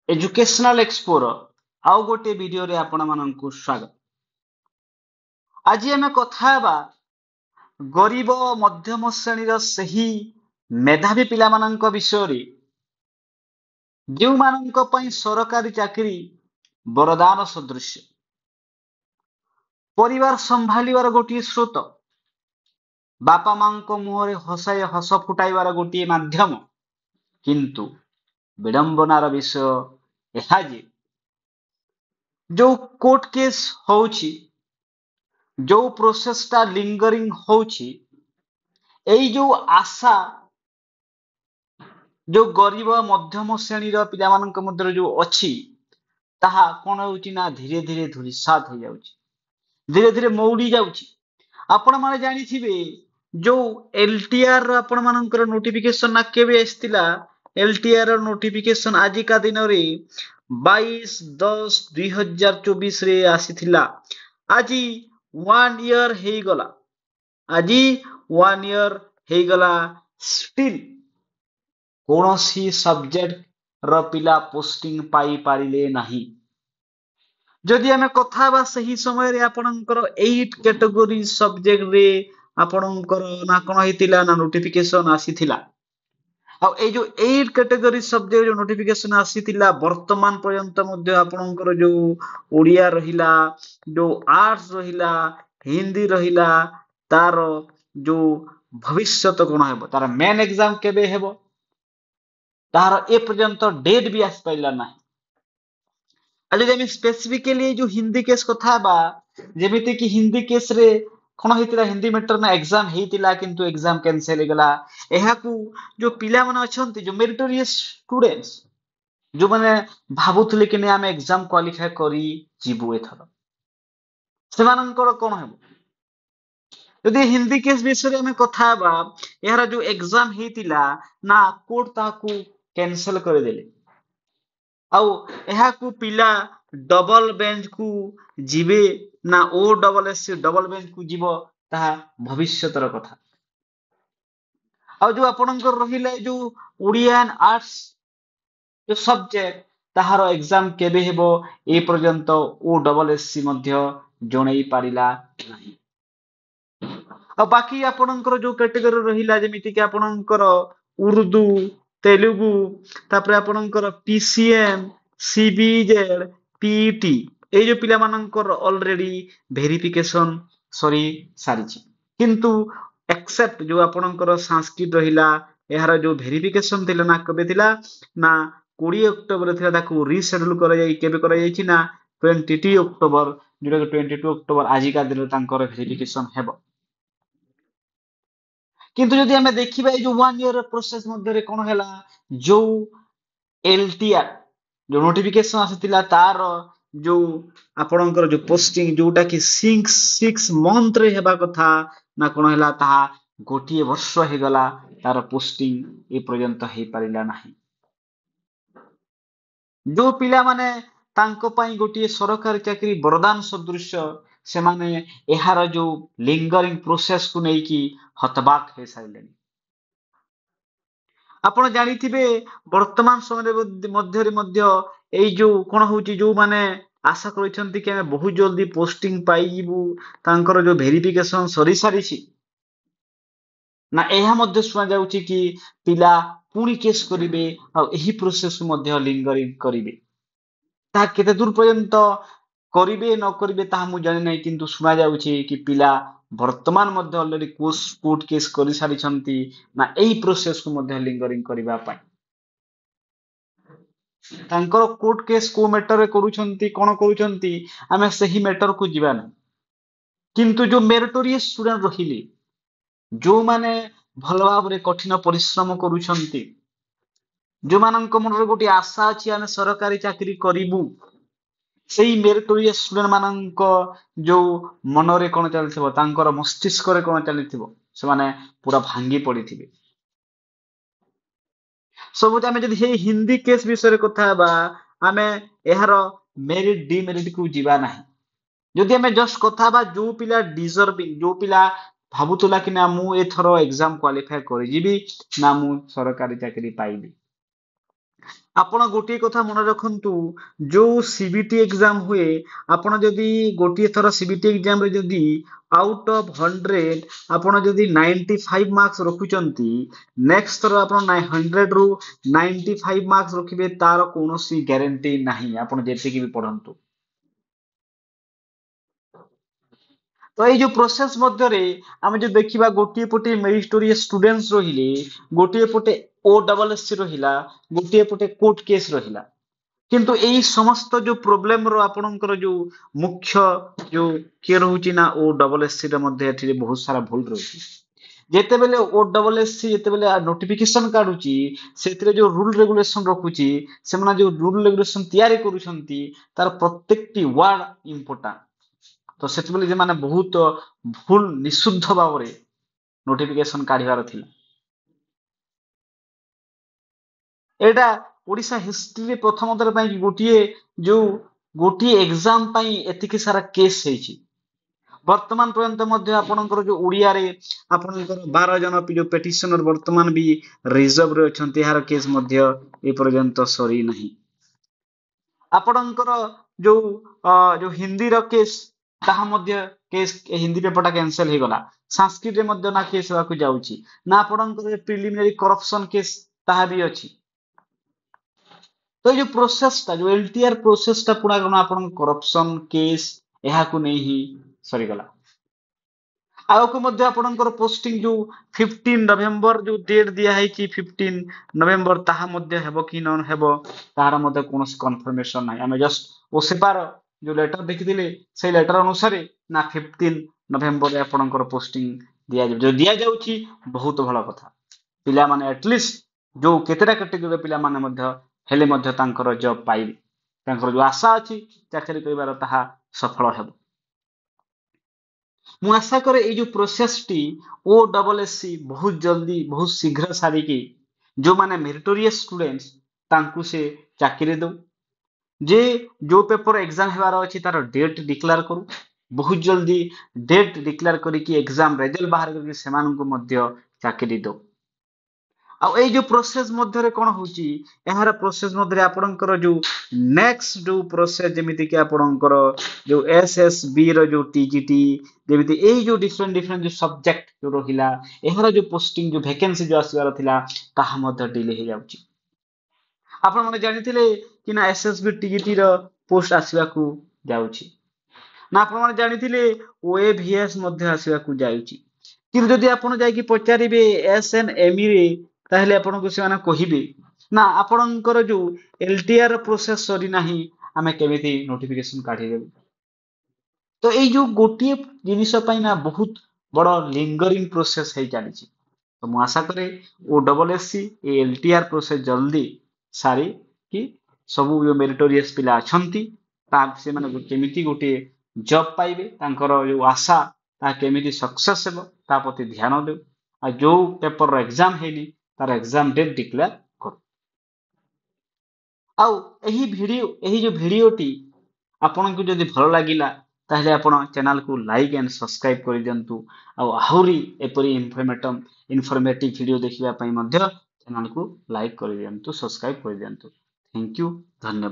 Educational एक्सपोर आउ गोटे video रे आपण माननकु स्वागत। आज आमे कथा हेबा गरीब मध्यम श्रेणीर सही मेधावी पिला माननक विषय रे जो माननक पई सरकारी चाकरी वरदान सदृश परिवार संभालिवार गोटे स्रोत बापा मांको मुहरे हस फुटाइवार गोटे माध्यम किंतु विडंबनार विषय एहा जे जो कोर्ट केस होउछि जो प्रोसेसटा लिंगरिंग होउछि एई जो आशा जो गरीब मध्यम श्रेणीर पिलामानक मध्यरे जो अछि ताहा कोन होउछि ना धीरे धीरे धूलिसात हो जाउछि, धीरे धीरे मौड़ी जाउछि। आपण माने जानिथिबे जो एलटीआर रो आपण मानकर नोटिफिकेशन ना केबे आस्तिला। एलटीआर रो नोटिफिकेशन आजि का दिन रे 22/10/2024 रे आसीथिला। आजि 1 इयर हेई गला, आजि 1 इयर हेई गला, स्टिल कौनसी सब्जेक्ट रो पिला पोस्टिंग पाई पारिले नाही। जदि आमे कथा बा सही समय रे आपणकर 8 कैटेगरी सब्जेक्ट रे आपणकर ना कोन हेतिला ना नोटिफिकेशन आसीथिला। आ ए जो 8 कैटेगरी सब्जेक्ट जो नोटिफिकेशन आसीथिला वर्तमान पर्यंत मध्ये आपणकर जो ओडिया रहिला, जो आर्ट्स रहिला, हिंदी रहिला, तार जो भविष्यत कोन हेबो, तार मेन एग्जाम केबे हेबो तार ए पर्यंत डेट भी आस पाइला नाही। आज जदि स्पेसिफिकली जो हिंदी केस कथा बा जेमिति कि हिंदी केस रे कोन हेतिला, हिंदी मैटर ना एग्जाम हेतिला किंतु एग्जाम कैंसिल हे गला। एहाकू जो पिला माने अछंती जो मेरिटोरियस स्टूडेंट्स जो माने भाबुथले कि ने आमे एग्जाम क्वालिफाई करी जीवु एथर सेमानंकर कोन हेबो। यदि हिंदी केस विषय में कथा बा यार जो एग्जाम हेतिला ना कोर्ट ताकू कैंसिल कर देले आउ एहाकू पिला डबल बेंच को जीवे ना ओ डबल एस डबल बेंच को जीवो ताहा भविष्यतर कथा। आउ जो आपणकर रहिले जो ओडियन आर्ट्स जो सब्जेक्ट ताहार एग्जाम केबे हेबो ए पर्यंत ओ डबल एससी मध्ये जणै पारिला नाही। आ बाकी आपणकर जो कैटेगरी रहिला जेमिति कि आपणकर उर्दू, तेलुगु, तापर आपणकर पीसीएम, सीबीजेड, पीईटी ए जो पिला मानकर ऑलरेडी वेरिफिकेशन सरी सारिछि किंतु एक्सेप्ट जो आपणकर संस्कृत रहिला एहार जो वेरिफिकेशन थिला ना कबे थिला ना 20 अक्टोबर थिला ताकू रीशेड्यूल करा जाई केबे करा जाईछि ना 22 अक्टोबर जोटा 22 अक्टोबर आजि का दिन तांकर वेरिफिकेशन हेबो। किंतु जदि हमें देखिबा ए जो 1 इयर प्रोसेस मध्ये रे कोन हैला जो एलटीआर जो नोटिफिकेशन आसीतिला तार जो आपणकर जो पोस्टिंग जोटा कि 6 मंथ रे हेबा कथा ना कोन हैला ताहा गोटिए वर्ष हे गला तार पोस्टिंग ए पर्यंत हे पारिला नाही। जो पिला माने तांको पई गोटिए सरकारी चाकरी वरदान सदृश से माने एहार जो लिंगरिंग प्रोसेस को नै कि हतबाक हे साइलेनी। आपण जानिथिबे वर्तमान समय मध्यरे मध्य एई जो कोन होउची जो माने आशा करिसंती कि हमें बहुत जल्दी पोस्टिंग पाई जीवु तांकर जो वेरिफिकेशन सरी सारिछि ना एहा मध्य सुना जाउची कि पिला पुणी केस करिवे आ एही प्रोसेस मध्य लिंगरिंग करिवे ता केते दूर पर्यंत करिवे न करिवे ताहा मु जानि नै किंतु सुना जाउची कि पिला वर्तमान मध्य ऑलरेडी कोर्ट केस करि सारिछंती ना एही प्रोसेस को मध्य लिंगरिंग करिवा पाई तांकर कोर्ट केस को मैटर रे करूछंती कोन करूछंती आमे सही मैटर को जीवा नै किंतु जो मेरिटोरियस स्टूडेंट रहिले जो माने भल भाबरे कठिन परिश्रम करूछंती जो मानक मनरे गोटी आशा अछि आमे सरकारी चाकरी करिबु सेही मेरिटोरियस स्टूडेंट मानक जो मनरे कोन चलथिबो तांकर मस्तिष्क रे कोन चलथिबो से माने पूरा भांगी पड़िथिबे। सब आमे जदि हे हिंदी केस विषय कथा बा आमे एहार मेरिट डिमेरिट को जीवा नाही। जदि आमे जस्ट कथा बा जो पिला डिजर्विंग जो पिला भाबुतला कि ना मु एथरो एग्जाम क्वालिफाई करि जीबी ना मु सरकारी चाकरी पाइबी ଆପଣ ଗୋଟିଏ କଥା ମନେ ରଖନ୍ତୁ, ଯୋଉ ସିବିଟି ଏକ୍ଜାମ ହୁଏ, ଆପଣ ଯଦି ଗୋଟିଏ ଥର ସିବିଟି ଏକ୍ଜାମ ରେ ଯଦି ଆଉଟ୍ ଅଫ୍ 100 ଆପଣ ଯଦି 95 ମାର୍କସ ରଖୁଛନ୍ତି, ନେକ୍ସଟ ଥର ଆପଣ 100 ରୁ 95 ମାର୍କସ ରଖିବେ, ତାର କୌଣସି ଗ୍ୟାରେଣ୍ଟି ନାହିଁ, ଆପଣ ଯେତିକି ବି ପଢନ୍ତୁ। ତ ଏଇ ଯୋଉ ପ୍ରୋସେସ ମଧ୍ୟରେ ଆମେ ଯୋଉ ଦେଖିବା, ଗୋଟିଏ ପଟେ ମେରିଟୋରିୟସ୍ ଷ୍ଟୁଡେଣ୍ଟସ୍ ରହିଲେ, ଗୋଟିଏ ପଟେ OSSC ରହିଲା, ଗୋଟିଏ ପଟେ କୋର୍ଟ କେସ୍ ରହିଲା। କିନ୍ତୁ ଏଇ ସମସ୍ତ ଯୋଉ ପ୍ରୋବ୍ଲେମ ର ଆପଣଙ୍କର ଯୋଉ ମୁଖ୍ୟ ଯୋଉ କିଏ ରହୁଛି ନା OSSC ର ମଧ୍ୟ ଏଥିରେ ବହୁତ ସାରା ଭୁଲ ରହୁଛି। ଯେତେବେଳେ OSSC ଯେତେବେଳେ ନୋଟିଫିକେସନ କାଢୁଛି, ସେଥିରେ ଯୋଉ ରୁଲ ରେଗୁଲେସନ ରଖୁଛି, ସେମାନେ ଯୋଉ ରୁଲ ରେଗୁଲେସନ ତିଆରି କରୁଛନ୍ତି, ତାର ପ୍ରତ୍ୟେକଟି ୱାର୍ଡ ଇମ୍ପୋର୍ଟାଣ୍ଟ। ତ ସେତେବେଳେ ସେମାନେ ବହୁତ ଭୁଲ ନିଷୁଦ୍ଧ ଭାବରେ ନୋଟିଫିକେସନ କାଢିବାର ଥିଲା। ଏଇଟା ଓଡିଶା ହିଷ୍ଟ୍ରିରେ ପ୍ରଥମ ଥର ପାଇଁ ଗୋଟିଏ ଏକ୍ଜାମ ପାଇଁ ଏତିକି ସାରା କେସ୍ ହେଇଛି। ବର୍ତ୍ତମାନ ପର୍ଯ୍ୟନ୍ତ ମଧ୍ୟ ଆପଣଙ୍କର ଯୋଉ ଓଡିଆରେ ଆପଣଙ୍କର 12 ଜଣ ଯୋଉ ପେଟିସନର ବର୍ତ୍ତମାନ ବି ରିଜର୍ଭ ରେ ଅଛନ୍ତି, ଏହାର କେସ୍ ମଧ୍ୟ ଏପର୍ଯ୍ୟନ୍ତ ସରି ନାହିଁ। ଆପଣଙ୍କର ଯୋଉ ଯୋଉ ହିନ୍ଦୀର କେସ୍, ତାହା ମଧ୍ୟ କେସ୍ ହିନ୍ଦୀ ପେପରଟା କ୍ୟାନସେଲ ହେଇଗଲା। ସାଂସ୍କ୍ରିଟରେ ମଧ୍ୟ ନା କେସ୍ ହେବାକୁ ଯାଉଛି, ନା ଆପଣଙ୍କର ପ୍ରିଲିମିନାରୀ କରପସନ କେସ୍ ତାହା ବି ଅଛି। ତ ଏଇ ଯୋଉ ପ୍ରୋସେସଟା, ଯୋଉ LTR ପ୍ରୋସେସଟା ପୁରା କଣ ଆପଣଙ୍କ କରପସନ କେସ୍ ଏହାକୁ ନେଇ ହିଁ ସରିଗଲା। ଆଗକୁ ମଧ୍ୟ ଆପଣଙ୍କର ପୋଷ୍ଟିଂ ଯୋଉ 15 ନଭେମ୍ବର ଯୋଉ ଡେଟ୍ ଦିଆ ହେଇଛି, 15 ନଭେମ୍ବର, ତାହା ମଧ୍ୟ ହେବ କି ନ ହେବ ତାହାର ମଧ୍ୟ କୌଣସି କନଫର୍ମେସନ ନାହିଁ। ଆମେ ଜଷ୍ଟ ଓସେପାର ଯୋଉ ଲେଟର ଦେଖିଥିଲେ, ସେଇ ଲେଟର ଅନୁସାରେ ନା 15 ନଭେମ୍ବରରେ ଆପଣଙ୍କର ପୋଷ୍ଟିଂ ଦିଆଯିବ। ଯଦି ଦିଆଯାଉଛି ବହୁତ ଭଲ କଥା, ପିଲାମାନେ ଆଟଲିଷ୍ଟ ଯୋଉ କେତେଟା କାଟେଗୋରୀର ପିଲାମାନେ ମଧ୍ୟ ହେଲେ ମଧ୍ୟ ତାଙ୍କର ଜବ ପାଇବେ, ତାଙ୍କର ଯୋଉ ଆଶା ଅଛି ଚାକିରି କରିବାର, ତାହା ସଫଳ ହେବ। ମୁଁ ଆଶା କରେ ଏଇ ଯୋଉ ପ୍ରୋସେସଟି OSSC ବହୁତ ଜଲ୍ଦି ବହୁତ ଶୀଘ୍ର ସାରିକି ଯୋଉମାନେ ମେରିଟୋରିୟସ୍ ଷ୍ଟୁଡେଣ୍ଟସ୍ ତାଙ୍କୁ ସେ ଚାକିରି ଦଉ। ଯେ ଯୋଉ ପେପର ଏକ୍ଜାମ ହେବାର ଅଛି ତାର ଡେଟ୍ ଡିକ୍ଲେୟାର କରୁ, ବହୁତ ଜଲ୍ଦି ଡେଟ୍ ଡିକ୍ଲେୟାର କରିକି ଏକ୍ଜାମ ରେଜଲ୍ଟ ବାହାର କରିକି ସେମାନଙ୍କୁ ମଧ୍ୟ ଚାକିରି ଦଉ। ଆଉ ଏଇ ଯୋଉ ପ୍ରୋସେସ ମଧ୍ୟରେ କଣ ହଉଛି, ଏହାର ପ୍ରୋସେସ ମଧ୍ୟରେ ଆପଣଙ୍କର ଯୋଉ ନେକ୍ସଟ ଯୋଉ ପ୍ରୋସେସ, ଯେମିତି କି ଆପଣଙ୍କର ଯୋଉ SSB ର ଯୋଉ TGT, ଯେମିତି ଏଇ ଯୋଉ ଡିଫରେଣ୍ଟ ଯୋଉ ସବଜେକ୍ଟ ଯୋଉ ରହିଲା, ଏହାର ଯୋଉ ପୋଷ୍ଟିଂ ଯୋଉ ଭ୍ୟାକେନ୍ସି ଯୋଉ ଆସିବାର ଥିଲା, ତାହା ମଧ୍ୟ ଡିଲେ ହେଇଯାଉଛି। ଆପଣ ମାନେ ଜାଣିଥିଲେ କି ନା SSB TGT ର ପୋଷ୍ଟ ଆସିବାକୁ ଯାଉଛି, ନା ଆପଣ ମାନେ ଜାଣିଥିଲେ OAVS ମଧ୍ୟ ଆସିବାକୁ ଯାଉଛି। କିନ୍ତୁ ଯଦି ଆପଣ ଯାଇକି ପଚାରିବେ SNME ରେ, ତାହେଲେ ଆପଣଙ୍କୁ ସେମାନେ କହିବେ ନା ଆପଣଙ୍କର ଯୋଉ LTR ପ୍ରୋସେସ ସରିନାହିଁ, ଆମେ କେମିତି ନୋଟିଫିକେସନ କାଢିଦେବୁ। ତ ଏଇ ଯୋଉ ଗୋଟିଏ ଜିନିଷ ପାଇଁ ନା ବହୁତ ବଡ ଲିଙ୍ଗରିଂ ପ୍ରୋସେସ ହେଇ ଚାଲିଛି। ତ ମୁଁ ଆଶା କରେ OSSC ଏ LTR ପ୍ରୋସେସ ଜଲ୍ଦି ସାରି କି ସବୁ ଯୋଉ ମେରିଟୋରିୟସ୍ ପିଲା ଅଛନ୍ତି, ସେମାନେ କେମିତି ଗୋଟିଏ ଜବ୍ ପାଇବେ, ତାଙ୍କର ଯୋଉ ଆଶା ତାହା କେମିତି ସକ୍ସେସ୍ ହେବ, ତା ପ୍ରତି ଧ୍ୟାନ ଦେଉ। ଆଉ ଯୋଉ ପେପରର ଏକ୍ଜାମ ହେଇନି, ତାର ଏକ୍ଜାମ ଡେଟ୍ ଡିକ୍ଲେୟାର କରୁ। ଆଉ ଏହି ଯୋଉ ଭିଡିଓଟି ଆପଣଙ୍କୁ ଯଦି ଭଲ ଲାଗିଲା, ତାହେଲେ ଆପଣ ଚ୍ୟାନେଲକୁ ଲାଇକ୍ ଆଣ୍ଡ ସବସ୍କ୍ରାଇବ କରିଦିଅନ୍ତୁ। ଆଉ ଆହୁରି ଏପରି ଇନଫର୍ମେଟିଭ ଭିଡିଓ ଦେଖିବା ପାଇଁ ମଧ୍ୟ ଚ୍ୟାନେଲକୁ ଲାଇକ୍ କରିଦିଅନ୍ତୁ, ସବସ୍କ୍ରାଇବ କରିଦିଅନ୍ତୁ। ଥ୍ୟାଙ୍କ ୟୁ, ଧନ୍ୟବାଦ।